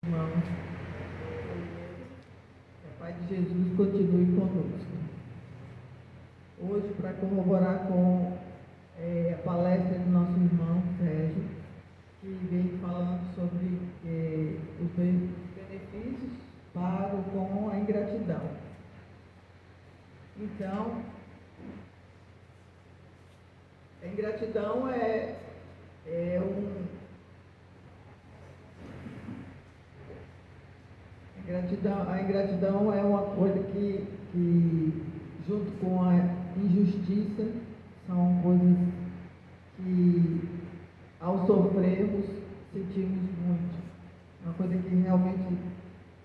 Irmãos, que a paz de Jesus continue conosco. Hoje, para corroborar com a palestra do nosso irmão Sérgio, que vem falando sobre os benefícios pagos com a ingratidão. Então, a ingratidão a ingratidão é uma coisa que, junto com a injustiça, são coisas que, ao sofrermos, sentimos muito. É uma coisa que realmente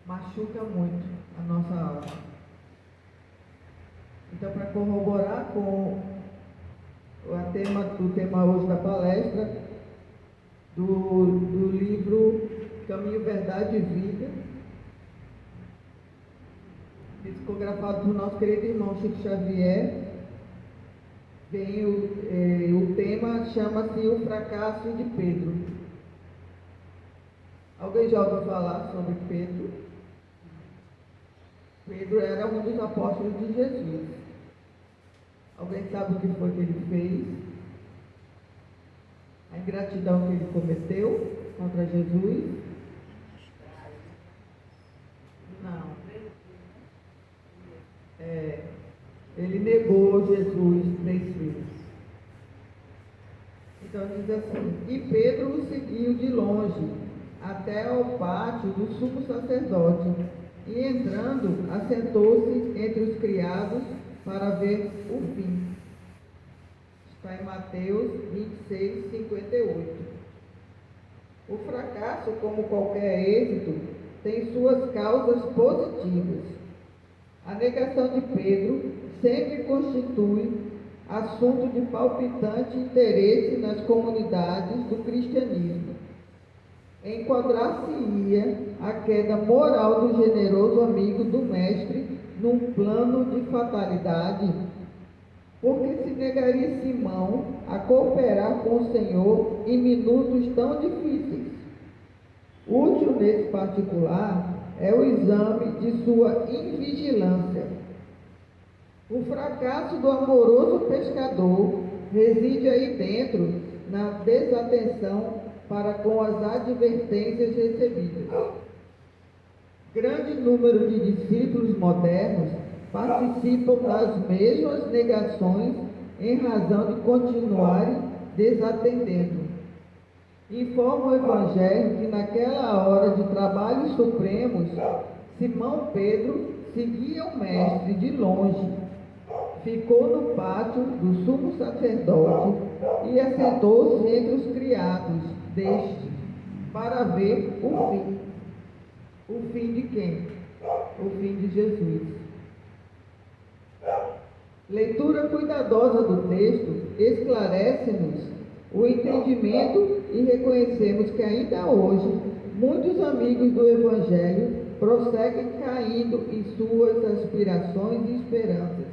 machuca muito a nossa alma. Então, para corroborar com o tema hoje da palestra, do livro Caminho, Verdade e Vida, psicografado por nosso querido irmão Chico Xavier, vem o tema chama-se O Fracasso de Pedro. Alguém já ouviu falar sobre Pedro? Pedro era um dos apóstolos de Jesus. Alguém sabe o que foi que ele fez? A ingratidão que ele cometeu contra Jesus? Não. Ele negou Jesus 3 vezes. Então diz assim: e Pedro o seguiu de longe, até ao pátio do sumo sacerdote, e entrando, assentou-se entre os criados para ver o fim. Está em Mateus 26, 58. O fracasso, como qualquer êxito, tem suas causas positivas. A negação de Pedro sempre constitui assunto de palpitante interesse nas comunidades do cristianismo. Enquadrar-se-ia a queda moral do generoso amigo do mestre num plano de fatalidade, porque se negaria Simão a cooperar com o Senhor em minutos tão difíceis. Útil nesse particular é o exame de sua invigilância. O fracasso do amoroso pescador reside aí dentro, na desatenção para com as advertências recebidas. Grande número de discípulos modernos participam das mesmas negações em razão de continuarem desatendendo. Informa o Evangelho que naquela hora de trabalhos supremos, Simão Pedro seguia o mestre de longe, ficou no pátio do sumo sacerdote e assentou-se entre os criados deste para ver o fim. O fim de quem? O fim de Jesus. Leitura cuidadosa do texto esclarece-nos o entendimento e reconhecemos que ainda hoje muitos amigos do Evangelho prosseguem caindo em suas aspirações e esperanças,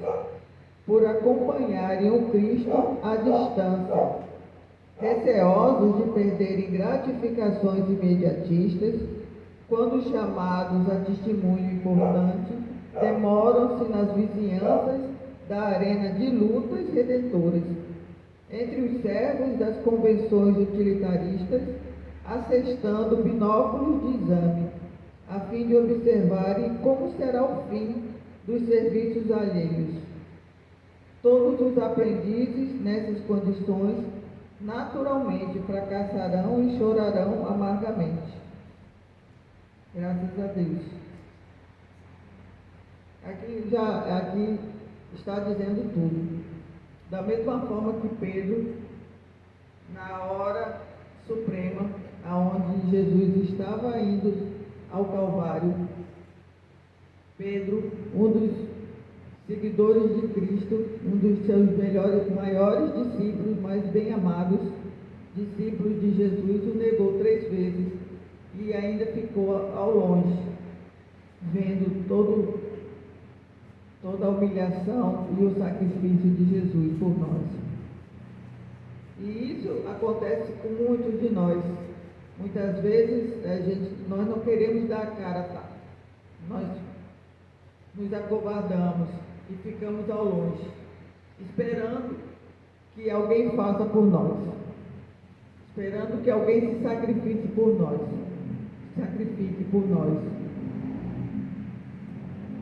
por acompanharem o Cristo à distância, receosos de perderem gratificações imediatistas, quando chamados a testemunho importante, demoram-se nas vizinhanças da arena de lutas redentoras, entre os servos das convenções utilitaristas, assestando binóculos de exame, a fim de observarem como será o fim dos serviços alheios. Todos os aprendizes nessas condições naturalmente fracassarão e chorarão amargamente. Graças a Deus. Aqui está dizendo tudo. Da mesma forma que Pedro, na hora suprema, aonde Jesus estava indo ao Calvário, Pedro, um dos seguidores de Cristo, um dos seus maiores discípulos, mais bem amados discípulos de Jesus, o negou 3 vezes e ainda ficou ao longe, vendo toda a humilhação e o sacrifício de Jesus por nós. E isso acontece com muitos de nós. Muitas vezes nós não queremos dar a cara, tá? Nós nos acovardamos e ficamos ao longe, esperando que alguém faça por nós, esperando que alguém se sacrifique por nós,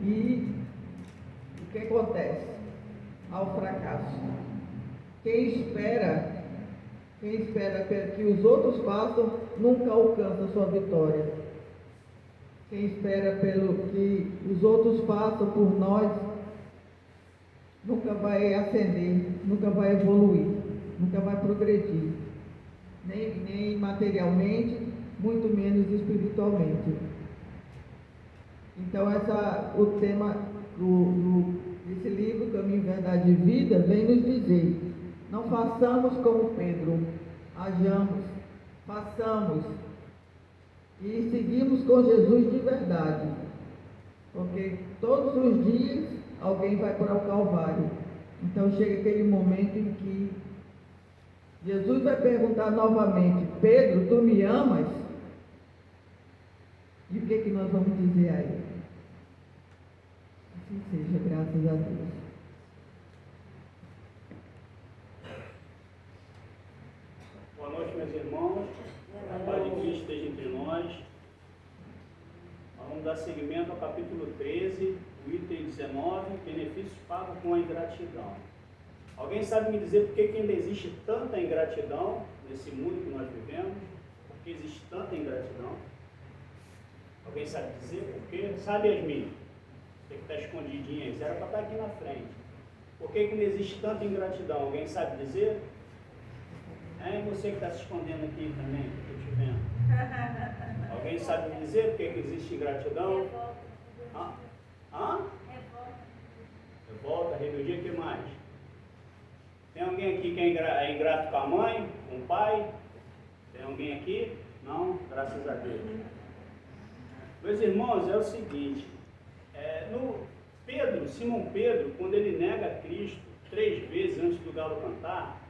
E o que acontece? Ao fracasso. Quem espera que os outros façam, nunca alcança a sua vitória. Quem espera pelo que os outros façam por nós, nunca vai ascender, nunca vai evoluir, nunca vai progredir, nem materialmente, muito menos espiritualmente. Então, o tema desse livro, Caminho, Verdade e Vida, vem nos dizer: não façamos como Pedro, hajamos, façamos e seguimos com Jesus de verdade, porque todos os dias alguém vai para o Calvário. Então chega aquele momento em que Jesus vai perguntar novamente: Pedro, tu me amas? E o que nós vamos dizer a ele? Assim seja, graças a Deus. Boa noite, meus irmãos. A paz de Cristo esteja entre nós. Vamos dar seguimento ao capítulo 13, o item 19, benefícios pagos com a ingratidão. Alguém sabe me dizer por que ainda existe tanta ingratidão nesse mundo que nós vivemos? Por que existe tanta ingratidão? Alguém sabe dizer por quê? Sabe, Yasmin? Você que está escondidinha aí, era para estar aqui na frente. Por que não existe tanta ingratidão? Alguém sabe dizer? É você que está se escondendo aqui também, que eu estou te vendo. Alguém sabe me dizer por que existe ingratidão? Revolta, rebeldia, o que mais? Tem alguém aqui que é ingrato com a mãe, com o pai? Tem alguém aqui? Não? Graças a Deus. Meus irmãos, é o seguinte, Simão Pedro, quando ele nega Cristo 3 vezes antes do galo cantar,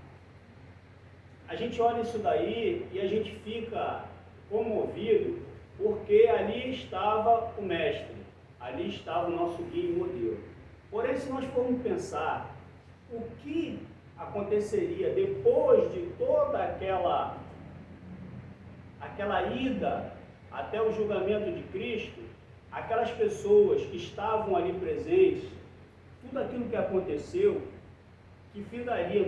a gente olha isso daí e a gente fica comovido, porque ali estava o mestre, ali estava o nosso guia e modelo. Porém, se nós formos pensar o que aconteceria depois de toda aquela ida até o julgamento de Cristo, aquelas pessoas que estavam ali presentes, tudo aquilo que aconteceu, que findaria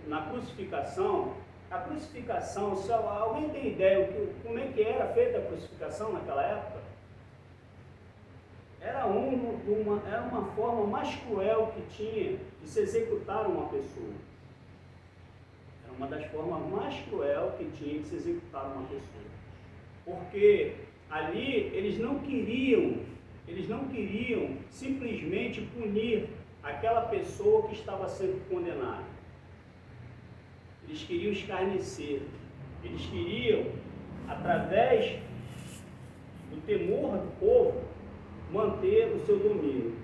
na crucificação. A crucificação, se alguém tem ideia como é que era feita a crucificação naquela época? Era uma forma mais cruel que tinha de se executar uma pessoa. Era uma das formas mais cruel que tinha de se executar uma pessoa. Porque ali eles não queriam simplesmente punir aquela pessoa que estava sendo condenada. Eles queriam escarnecer, eles queriam, através do temor do povo, manter o seu domínio.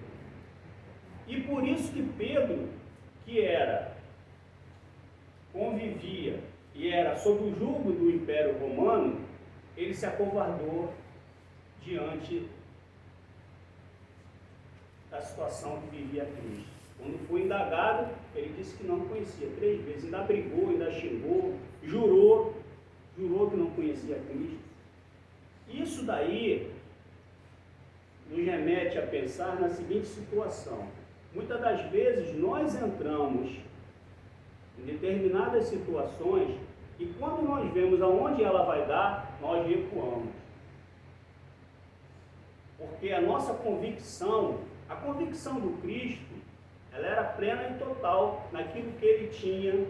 E por isso que Pedro, que convivia e era sob o jugo do Império Romano, ele se acovardou diante da situação que vivia Cristo. Quando foi indagado, ele disse que não conhecia 3 vezes, ainda brigou, ainda xingou, jurou que não conhecia Cristo. Isso daí nos remete a pensar na seguinte situação: muitas das vezes nós entramos em determinadas situações e quando nós vemos aonde ela vai dar, nós recuamos. Porque a nossa convicção, a convicção do Cristo, ela era plena e total naquilo que ele tinha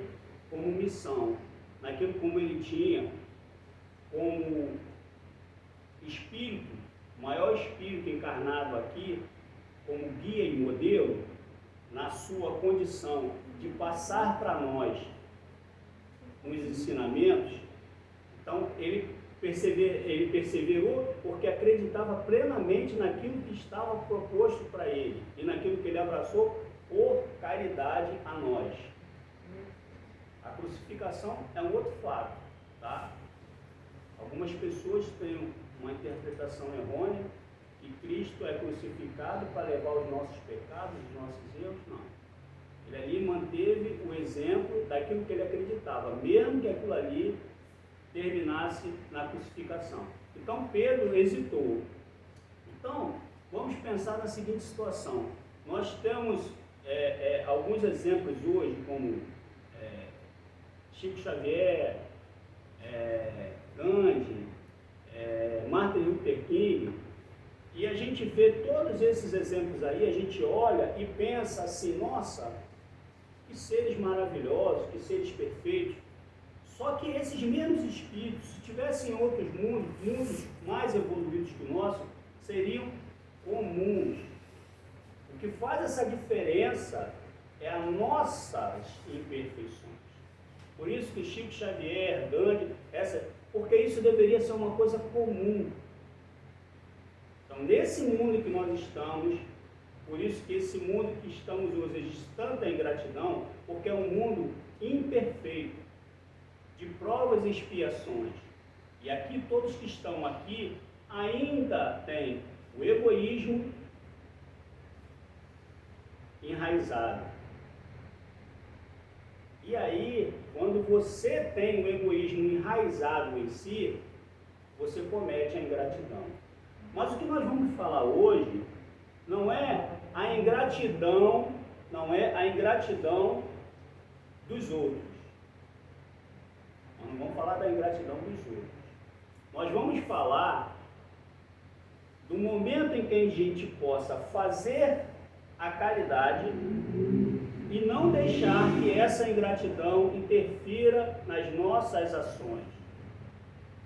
como missão, naquilo como ele tinha como espírito, o maior espírito encarnado aqui, como guia e modelo, na sua condição de passar para nós os ensinamentos. Então ele perseverou porque acreditava plenamente naquilo que estava proposto para ele e naquilo que ele abraçou por caridade a nós. A crucificação é um outro fato, tá? Algumas pessoas têm uma interpretação errônea que Cristo é crucificado para levar os nossos pecados, os nossos erros. Não. Ele ali manteve o exemplo daquilo que ele acreditava, mesmo que aquilo ali terminasse na crucificação. Então Pedro hesitou. Então, vamos pensar na seguinte situação. Nós temos alguns exemplos hoje, como Chico Xavier, Gandhi, Martin Luther King, e a gente vê todos esses exemplos aí, a gente olha e pensa assim, nossa, que seres maravilhosos, que seres perfeitos. Só que esses mesmos espíritos, se tivessem outros mundos mais evoluídos que o nosso, seriam comuns. O que faz essa diferença é as nossas imperfeições. Por isso que Chico Xavier, Gandhi, porque isso deveria ser uma coisa comum. Então, nesse mundo que nós estamos, por isso que esse mundo que estamos hoje existe tanta ingratidão, porque é um mundo imperfeito, de provas e expiações. E aqui, todos que estão aqui, ainda têm o egoísmo enraizado. E aí, quando você tem o egoísmo enraizado em si, você comete a ingratidão. Mas o que nós vamos falar hoje não é a ingratidão, dos outros. Nós não vamos falar da ingratidão dos outros. Nós vamos falar do momento em que a gente possa fazer a caridade e não deixar que essa ingratidão interfira nas nossas ações.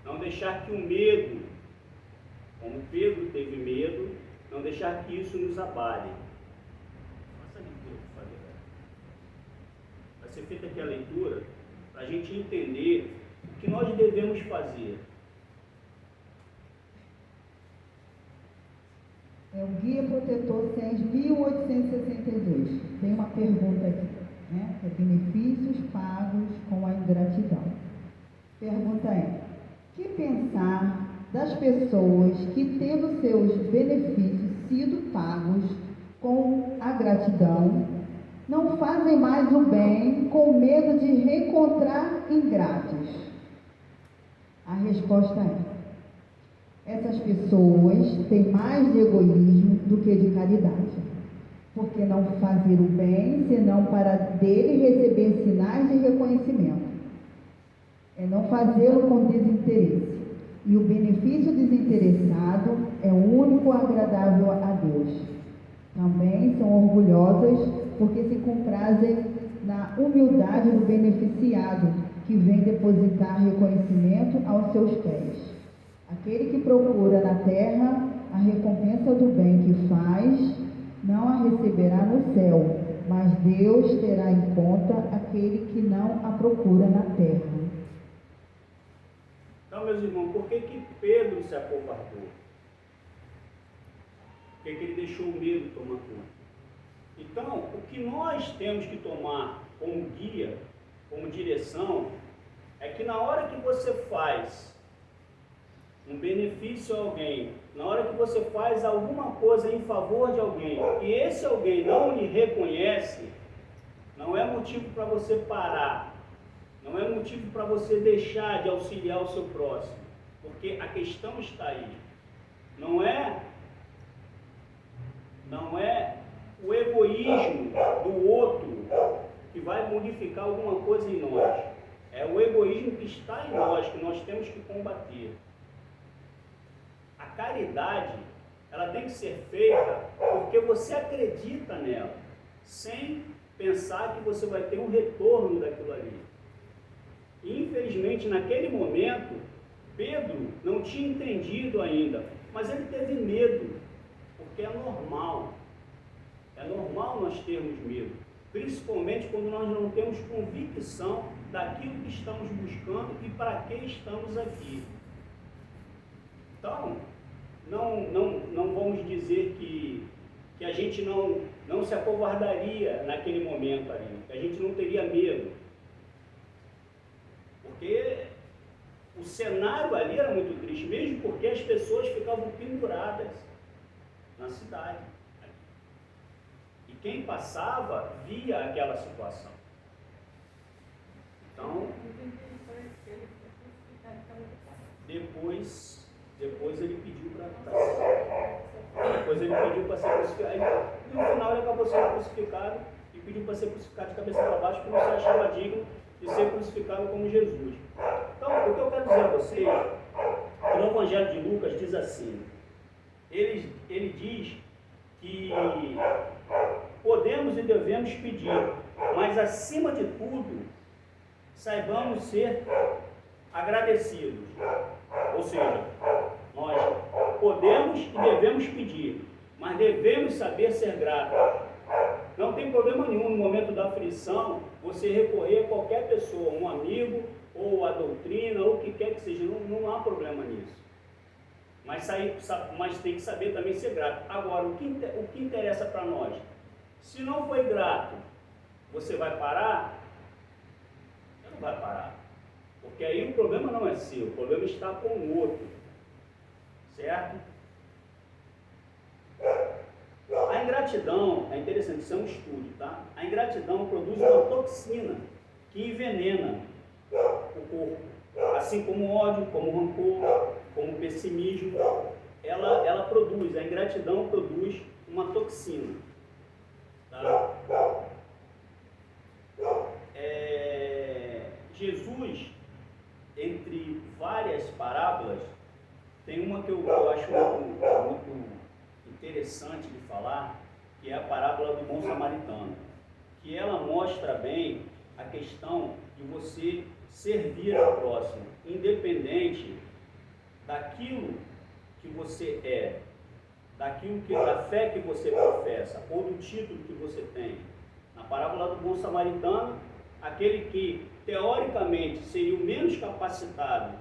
Não deixar que o medo, como Pedro teve medo, não deixar que isso nos abale. Faça a leitura, por favor. Vai ser feita aqui a leitura para a gente entender o que nós devemos fazer. É o Guia Protetor CENS 1862. Tem uma pergunta aqui, né? É benefícios pagos com a ingratidão. Pergunta é: que pensar das pessoas que, tendo seus benefícios sido pagos com a gratidão, não fazem mais o bem com medo de reencontrar ingratos? A resposta é: essas pessoas têm mais de egoísmo do que de caridade, porque não fazer o bem senão para dele receber sinais de reconhecimento. É não fazê-lo com desinteresse. E o benefício desinteressado é o único agradável a Deus. Também são orgulhosas porque se comprazem na humildade do beneficiado, que vem depositar reconhecimento aos seus pés. Aquele que procura na terra a recompensa do bem que faz, não a receberá no céu, mas Deus terá em conta aquele que não a procura na terra. Então, meus irmãos, por que Pedro se acovardou? Por que ele deixou o medo tomar conta? Então, o que nós temos que tomar como guia, como direção, é que na hora que você faz um benefício a alguém, na hora que você faz alguma coisa em favor de alguém, e esse alguém não lhe reconhece, não é motivo para você parar, não é motivo para você deixar de auxiliar o seu próximo, porque a questão está aí. Não é o egoísmo do outro que vai modificar alguma coisa em nós. É o egoísmo que está em nós, que nós temos que combater. A caridade, ela tem que ser feita porque você acredita nela, sem pensar que você vai ter um retorno daquilo ali. E, infelizmente, naquele momento, Pedro não tinha entendido ainda, mas ele teve medo, porque é normal. É normal nós termos medo, principalmente quando nós não temos convicção daquilo que estamos buscando e para que estamos aqui. Então, não vamos dizer que a gente não se acovardaria naquele momento ali, que a gente não teria medo. Porque O cenário ali era muito triste, mesmo porque as pessoas ficavam penduradas na cidade. E quem passava via aquela situação. Então, depois ele pediu para ser crucificado. E no final ele acabou sendo crucificado e pediu para ser crucificado de cabeça para baixo, porque não se achava digno de ser crucificado como Jesus. Então, o que eu quero dizer a vocês, no Evangelho de Lucas diz assim, ele diz que podemos e devemos pedir, mas acima de tudo, saibamos ser agradecidos. Ou seja, nós podemos e devemos pedir, mas devemos saber ser gratos. Não tem problema nenhum no momento da aflição você recorrer a qualquer pessoa, um amigo, ou a doutrina, ou o que quer que seja, não há problema nisso. Mas tem que saber também ser grato. Agora, o que interessa para nós? Se não foi grato, você vai parar? Você não vai parar. Porque aí o problema não é seu, o problema está com o outro. Certo? A ingratidão, é interessante, isso é um estudo, tá? A ingratidão produz uma toxina que envenena o corpo. Assim como o ódio, como o rancor, como o pessimismo, ela produz, a ingratidão produz uma toxina. Tá? Jesus, entre várias parábolas, tem uma que eu acho muito interessante de falar, que é a parábola do bom samaritano, que ela mostra bem a questão de você servir ao próximo, independente daquilo que você é, da fé que você professa, ou do título que você tem. Na parábola do bom samaritano, aquele que teoricamente seria o menos capacitado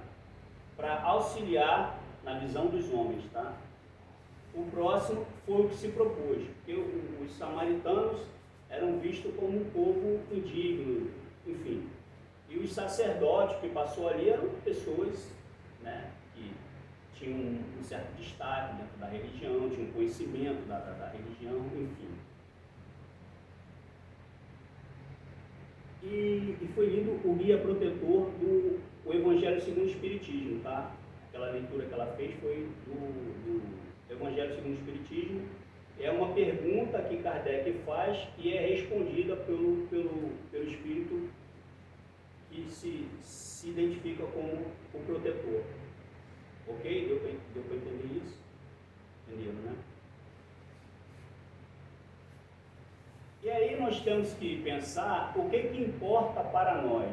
para auxiliar na visão dos homens, tá? O próximo foi o que se propôs, porque os samaritanos eram vistos como um povo indigno, enfim. E os sacerdotes que passou ali eram pessoas, né, que tinham um certo destaque dentro da religião, tinham conhecimento da religião, enfim. E foi lido o guia protetor do Evangelho segundo o Espiritismo, tá? Aquela leitura que ela fez foi do Evangelho segundo o Espiritismo. É uma pergunta que Kardec faz e é respondida pelo Espírito que se identifica como o protetor. Ok? Deu para entender isso? Entenderam, né? E aí nós temos que pensar o que importa para nós.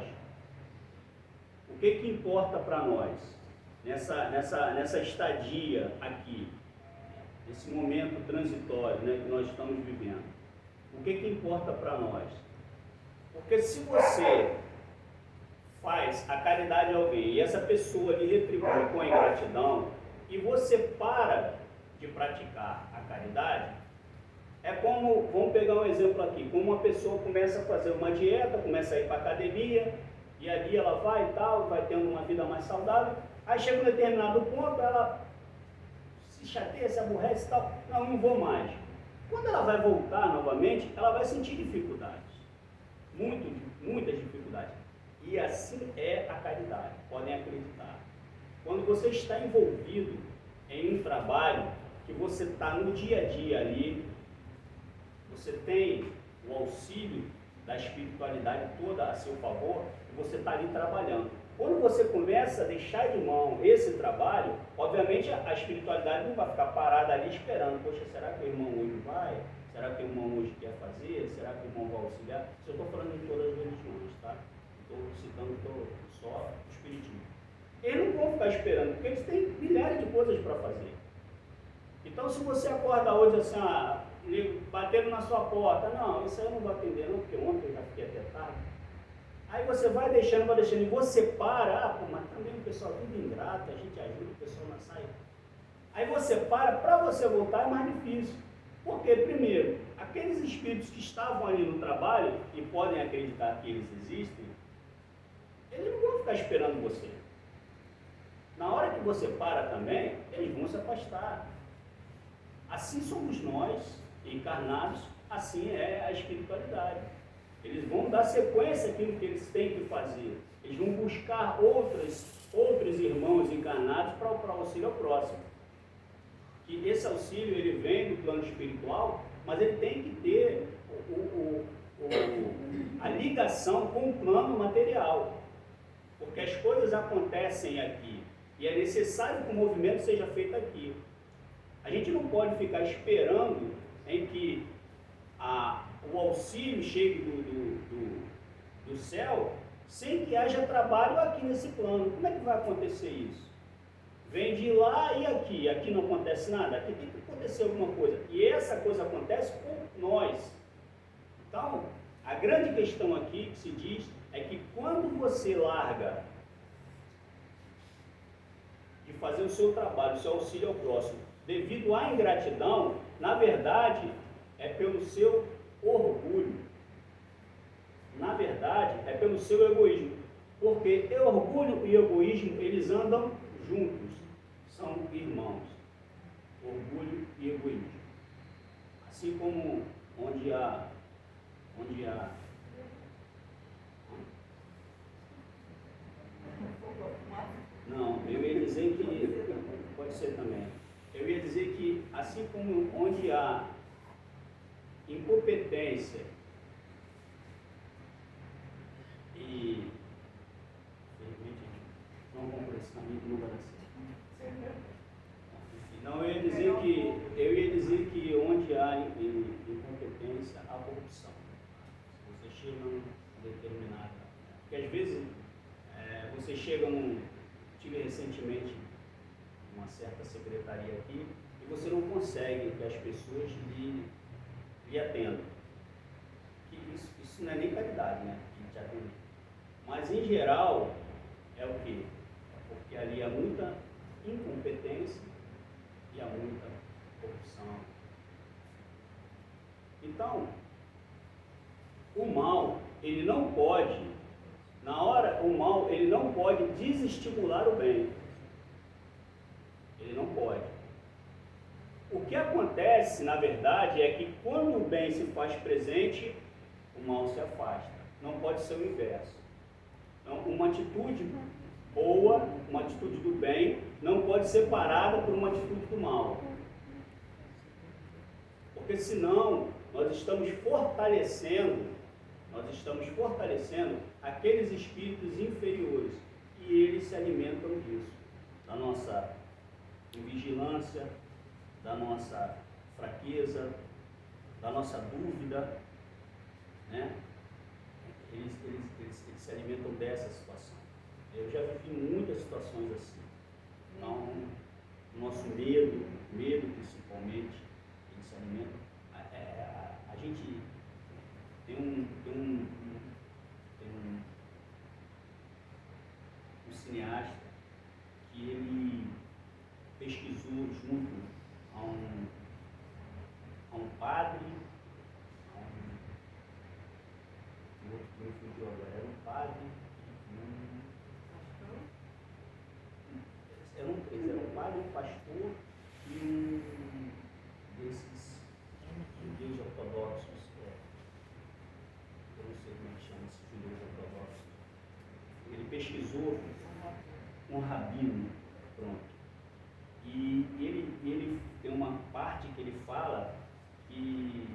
O que importa para nós nessa estadia aqui, nesse momento transitório, né, que nós estamos vivendo. O que importa para nós? Porque se você faz a caridade a alguém e essa pessoa lhe retribui com a ingratidão e você para de praticar a caridade, é como, vamos pegar um exemplo aqui, como uma pessoa começa a fazer uma dieta, começa a ir para a academia, e ali ela vai e tal, vai tendo uma vida mais saudável, aí chega um determinado ponto, ela se chateia, se aborrece e tal, não vou mais. Quando ela vai voltar novamente, ela vai sentir dificuldades, muitas dificuldades. E assim é a caridade, podem acreditar. Quando você está envolvido em um trabalho que você está no dia a dia ali, você tem o auxílio da espiritualidade toda a seu favor, e você está ali trabalhando. Quando você começa a deixar de mão esse trabalho, obviamente a espiritualidade não vai ficar parada ali esperando, poxa, será que o irmão hoje vai? Será que o irmão hoje quer fazer? Será que o irmão vai auxiliar? Isso eu estou falando em todas as religiões, tá? Estou citando só o espiritismo. Eles não vão ficar esperando, porque eles têm milhares de coisas para fazer. Então, se você acorda hoje assim, batendo na sua porta, não, isso aí eu não vou atender não, porque ontem eu já fiquei até tarde. Aí você vai deixando, e você para, mas também o pessoal é tudo ingrato, a gente ajuda, o pessoal não sai. Aí você para você voltar é mais difícil. Porque, primeiro, aqueles espíritos que estavam ali no trabalho e podem acreditar que eles existem, eles não vão ficar esperando você. Na hora que você para também, eles vão se afastar. Assim somos nós, encarnados, assim é a espiritualidade. Eles vão dar sequência àquilo que eles têm que fazer. Eles vão buscar outros irmãos encarnados para o auxílio ao próximo. Que esse auxílio ele vem do plano espiritual, mas ele tem que ter a ligação com o plano material. Porque as coisas acontecem aqui e é necessário que o movimento seja feito aqui. A gente não pode ficar esperando em que o auxílio chegue do céu sem que haja trabalho aqui nesse plano. Como é que vai acontecer isso? Vem de lá e aqui não acontece nada, aqui tem que acontecer alguma coisa. E essa coisa acontece com nós. Então, a grande questão aqui que se diz é que quando você larga de fazer o seu trabalho, o seu auxílio ao próximo, devido à ingratidão, na verdade, é pelo seu orgulho. Na verdade, é pelo seu egoísmo. Porque orgulho e egoísmo, eles andam juntos. São irmãos. Orgulho e egoísmo. Assim como onde há não, eu ia dizer que pode ser também. Eu ia dizer que assim como onde há incompetência e infelizmente não vamos por esse caminho que não vai dar certo. Não, eu ia dizer que onde há incompetência, há corrupção. Você chega num determinado. Porque às vezes você chega tive recentemente uma certa secretaria aqui e você não consegue que as pessoas lhe atendam. Isso não é nem caridade, né? De te atender. Mas em geral é o quê? É porque ali há muita incompetência e há muita corrupção. Então, o mal, ele não pode, ele não pode desestimular o bem. Ele não pode. O que acontece, na verdade, é que quando o bem se faz presente, o mal se afasta. Não pode ser o inverso. Então, uma atitude boa, uma atitude do bem, não pode ser parada por uma atitude do mal. Porque senão, nós estamos fortalecendo aqueles espíritos inferiores e eles se alimentam disso, da nossa invigilância, da nossa fraqueza, da nossa dúvida, né? Eles se alimentam dessa situação. Eu já vivi muitas situações assim. Então, o nosso medo principalmente, eles se alimentam. A gente tem um cineasta que ele pesquisou junto a um padre, o outro que me fugiu agora, era um padre, era um padre, um pastor e um desses judeus ortodoxos, eu não sei como é que chama esses judeus ortodoxos. Ele pesquisou um rabino, pronto. E ele tem uma parte que ele fala que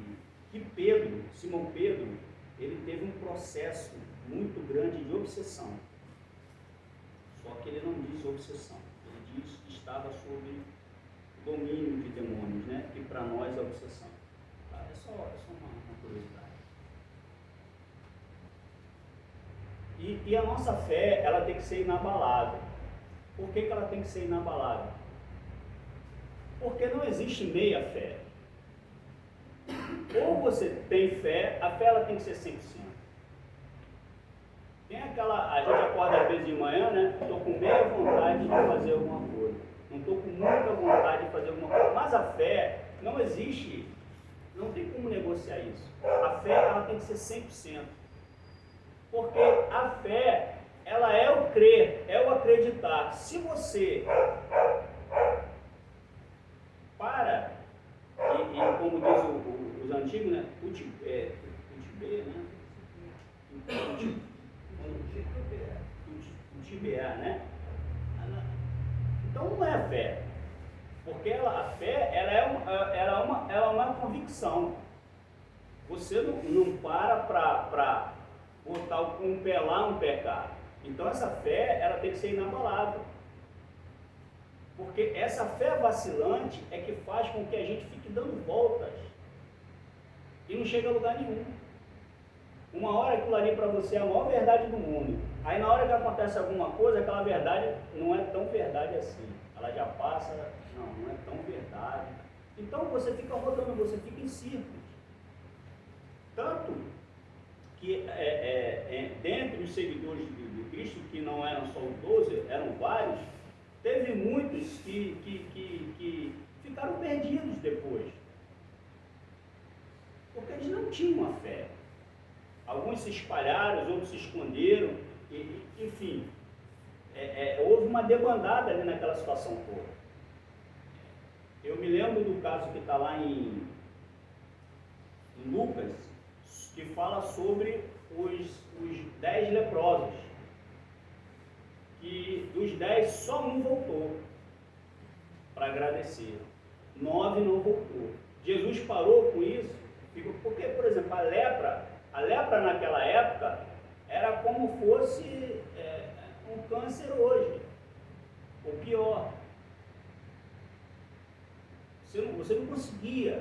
Simão Pedro, ele teve um processo muito grande de obsessão. Só que ele não diz obsessão, ele diz que estava sob domínio de demônios, né? Que para nós é obsessão. É só uma curiosidade. E a nossa fé, ela tem que ser inabalável. Por que ela tem que ser inabalável? Porque não existe meia fé. Ou você tem fé, a fé ela tem que ser 100%. Tem a gente acorda às vezes de manhã, né? Estou com meia vontade de fazer alguma coisa. Não estou com muita vontade de fazer alguma coisa. Mas a fé não existe, não tem como negociar isso. A fé ela tem que ser 100%. Porque a fé, ela é o crer, é o acreditar. Se você para, e como diz os antigos, né? Utibear, né? Então não é fé, porque a fé ela é uma convicção. Você não para botar um pé lá, um pé cá. Então essa fé ela tem que ser inabalável. Porque essa fé vacilante é que faz com que a gente fique dando voltas e não chega a lugar nenhum. Uma hora aquilo ali para você é a maior verdade do mundo. Aí na hora que acontece alguma coisa, aquela verdade não é tão verdade assim. Ela já passa, não é tão verdade. Então você fica rodando, você fica em círculos. Tanto que dentre os seguidores de Cristo, que não eram só os 12, eram vários, teve muitos que ficaram perdidos depois. Porque eles não tinham a fé. Alguns se espalharam, outros se esconderam, enfim, houve uma debandada ali naquela situação toda. Eu me lembro do caso que está lá em Lucas, que fala sobre os 10 leprosos, que dos 10 só um voltou para agradecer, 9 não voltou. Jesus parou com isso, porque, por exemplo, a lepra naquela época era como fosse um câncer hoje, ou pior. Você não conseguia